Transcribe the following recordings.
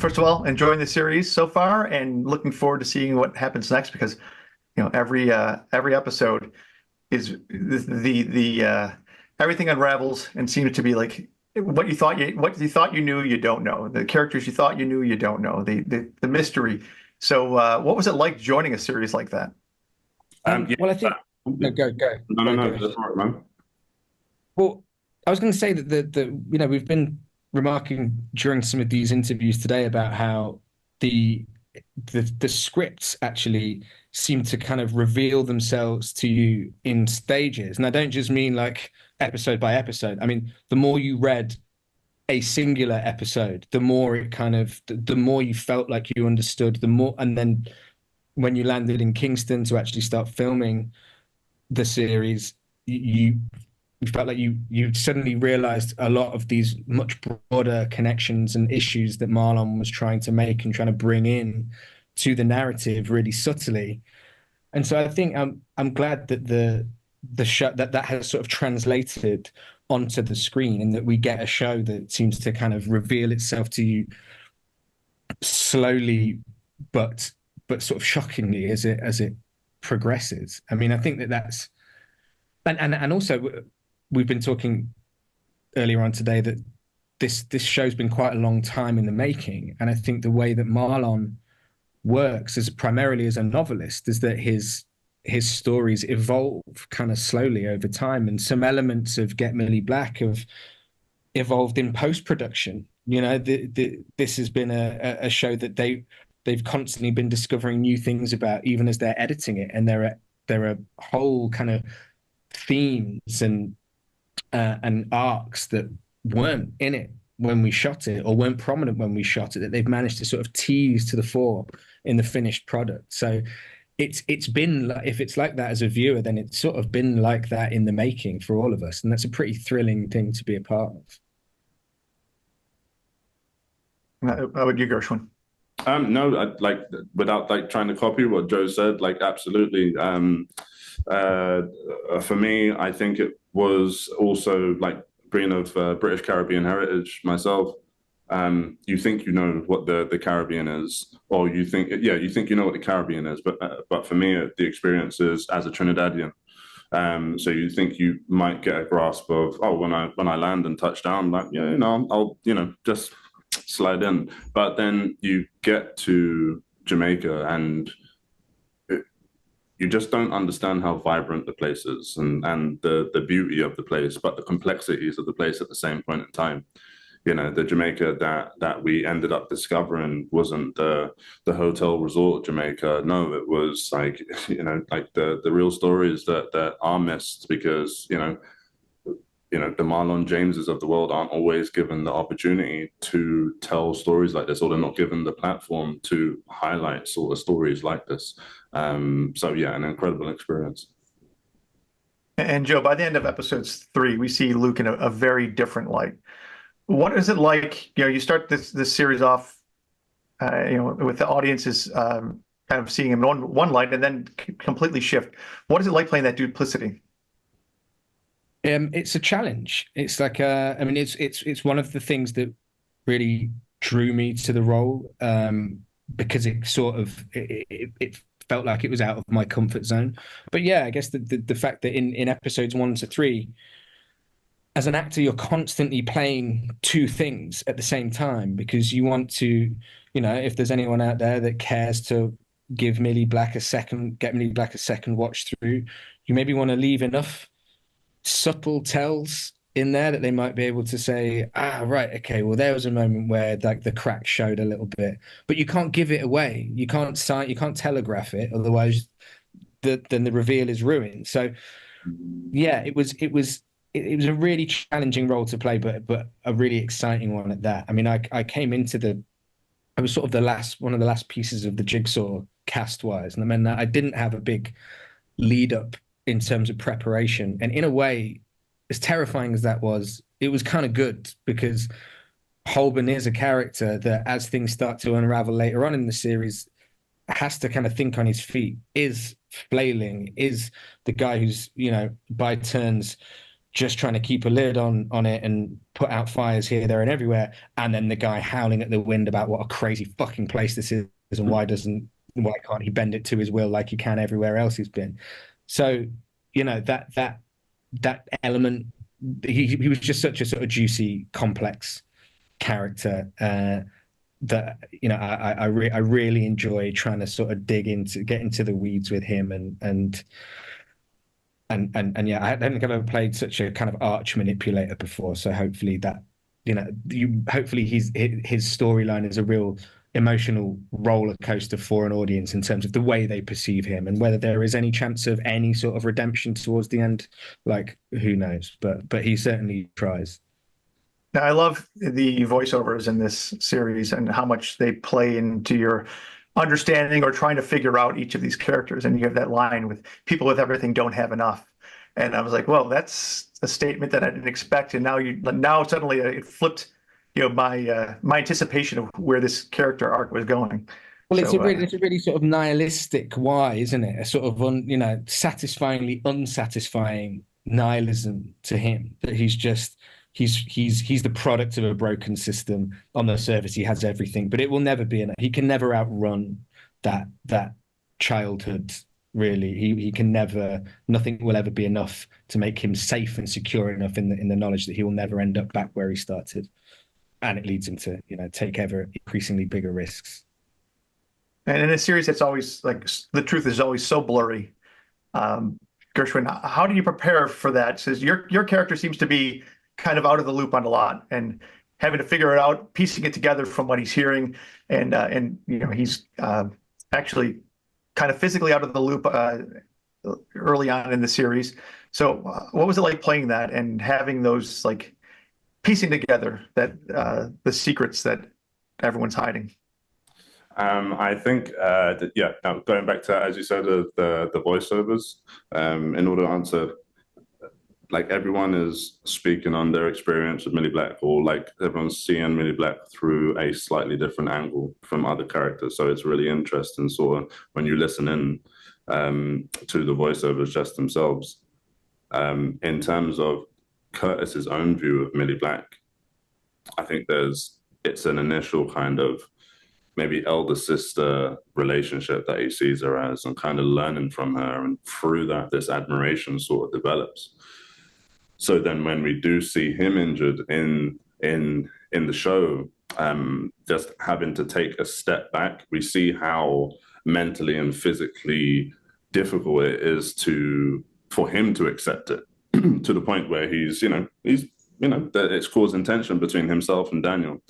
First of all, enjoying the series so far and looking forward to seeing what happens next because every episode is the everything unravels and seems to be like what you thought you knew you don't know. The characters you thought you knew you don't know. The mystery. So what was it like joining a series like that? Yeah. Well, I think no, No, no, no. go. That's all right, man. Well, I was going to say that we've been remarking during some of these interviews today about how the the scripts actually seem to kind of reveal themselves to you in stages. And I don't just mean like episode by episode. I mean, the more you read a singular episode, the more it kind of the more you felt like you understood, the more, and then when you landed in Kingston to actually start filming the series, you felt like you suddenly realized a lot of these much broader connections and issues that Marlon was trying to make and trying to bring in to the narrative really subtly. And so I think I'm glad that the show that has sort of translated onto the screen and that we get a show that seems to kind of reveal itself to you slowly but sort of shockingly as it progresses. I mean, I think that's and also we've been talking earlier on today that this show's been quite a long time in the making, and I think the way that Marlon works as primarily as a novelist is that his stories evolve kind of slowly over time, and some elements of Get Millie Black have evolved in post production. This has been a show that they've constantly been discovering new things about, even as they're editing it, and there are whole kind of themes and arcs that weren't in it when we shot it or weren't prominent when we shot it that they've managed to sort of tease to the fore in the finished product. So it's been like, if it's like that as a viewer, then it's sort of been like that in the making for all of us, and that's a pretty thrilling thing to be a part of. How about you, Gershwyn? No, like without like trying to copy what Joe said, like absolutely. For me, I think it was also like being of British Caribbean heritage myself. You think you know what the Caribbean is, or you think you know what the Caribbean is, but for me, the experience is as a Trinidadian. So you think you might get a grasp of, oh, when I land and touch down, like I'll just slide in. But then you get to Jamaica and you just don't understand how vibrant the place is and the beauty of the place, but the complexities of the place at the same point in time. The Jamaica that we ended up discovering wasn't the hotel resort Jamaica. No, it was like, like the real stories that are missed because, the Marlon Jameses of the world aren't always given the opportunity to tell stories like this, or they're not given the platform to highlight sort of stories like this. So yeah, an incredible experience. And Joe, by the end of episodes 3, we see Luke in a very different light. What is it like? You start this series off, with the audiences kind of seeing him in one light, and then completely shift. What is it like playing that duplicity? It's a challenge. It's like I mean, it's one of the things that really drew me to the role, because it sort of it felt like it was out of my comfort zone. But yeah, I guess the fact that in episodes 1 to 3, as an actor, you're constantly playing two things at the same time because you want to, if there's anyone out there that cares to get Millie Black a second watch through, you maybe want to leave enough subtle tells in there that they might be able to say, right, okay, well, there was a moment where like the crack showed a little bit, but you can't give it away. You can't telegraph it, otherwise then the reveal is ruined. So yeah, it was a really challenging role to play, but a really exciting one at that. I mean, I came into I was sort of one of the last pieces of the jigsaw cast wise, and I mean I didn't have a big lead up in terms of preparation. And in a way, as terrifying as that was, it was kind of good because Holborn is a character that, as things start to unravel later on in the series, has to kind of think on his feet, is flailing, is the guy who's, by turns just trying to keep a lid on it and put out fires here, there, and everywhere, and then the guy howling at the wind about what a crazy fucking place this is and why can't he bend it to his will like he can everywhere else he's been. So, you know, that element, he was just such a sort of juicy, complex character that, you know, I really enjoy trying to sort of get into the weeds with him and yeah, I don't think I've ever played such a kind of arch manipulator before. So hopefully that, you know, hopefully his storyline is a real emotional roller coaster for an audience in terms of the way they perceive him, and whether there is any chance of any sort of redemption towards the end, like, who knows? But he certainly tries. Now, I love the voiceovers in this series and how much they play into your understanding or trying to figure out each of these characters. And you have that line with people with everything don't have enough. And I was like, well, that's a statement that I didn't expect. And now suddenly it flipped, you know, my anticipation of where this character arc was going. Well, So, it's a really sort of nihilistic why, isn't it? A sort of you know, satisfyingly unsatisfying nihilism to him, that he's the product of a broken system. On the surface, he has everything, but it will never be enough. He can never outrun that childhood. Really, he can never. Nothing will ever be enough to make him safe and secure enough in the knowledge that he will never end up back where he started, and it leads him to, you know, take ever increasingly bigger risks. and in a series that's always like the truth is always so blurry. Gershwyn, how do you prepare for that? Says your character seems to be kind of out of the loop on a lot and having to figure it out, piecing it together from what he's hearing, and you know, he's actually kind of physically out of the loop early on in the series. So what was it like playing that and having those, like, piecing together that the secrets that everyone's hiding? I think, yeah, now going back to, as you said, the voiceovers, in order to answer, like, everyone is speaking on their experience with Millie Black, or like everyone's seeing Millie Black through a slightly different angle from other characters. So it's really interesting, sort of, when you listen in to the voiceovers just themselves. In terms of Curtis's own view of Millie Black, I think it's an initial kind of maybe elder sister relationship that he sees her as, and kind of learning from her, and through that this admiration sort of develops. So then when we do see him injured in the show, just having to take a step back, we see how mentally and physically difficult it is for him to accept it, to the point where he's that it's causing tension between himself and Daniel.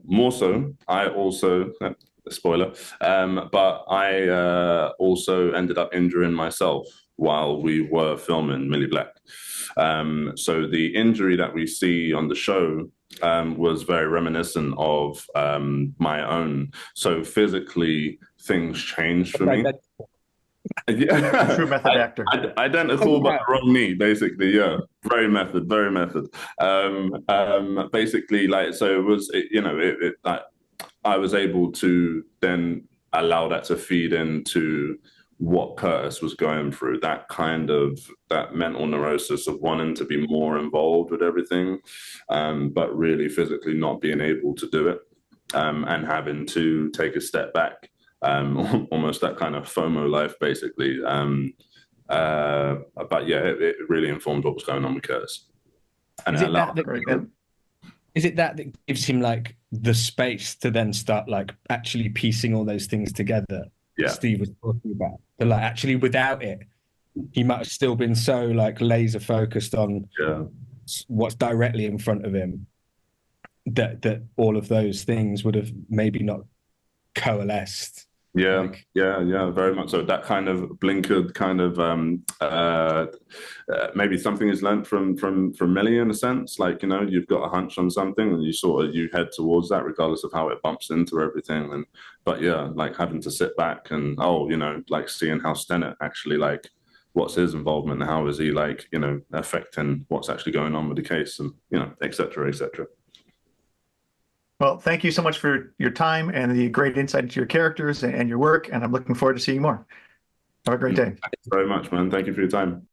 More so, I also, spoiler, but I also ended up injuring myself while we were filming Millie Black. So the injury that we see on the show was very reminiscent of my own. So physically, things changed for me. Yeah. True method actor. Identical, but the wrong knee, basically. Yeah, very method, very method. Basically, like, so it was, like, I was able to then allow that to feed into what Curtis was going through, that mental neurosis of wanting to be more involved with everything, but really physically not being able to do it, and having to take a step back. Almost that kind of FOMO life, basically. But yeah, it really informed what was going on with Curtis. And is it that gives him, like, the space to then start, like, actually piecing all those things together? Yeah. Steve was talking about, but, like, actually without it, he might have still been so, like, laser focused on what's directly in front of him that all of those things would have maybe not coalesced. Yeah, very much so. That kind of blinkered kind of maybe something is learned from Millie, in a sense. Like, you've got a hunch on something and you head towards that regardless of how it bumps into everything. But yeah, like, having to sit back and like, seeing how Stennett actually, like, what's his involvement and how is he, like, affecting what's actually going on with the case, and et cetera, et cetera. Well, thank you so much for your time and the great insight into your characters and your work, and I'm looking forward to seeing more. Have a great day. Thanks very much, man. Thank you for your time.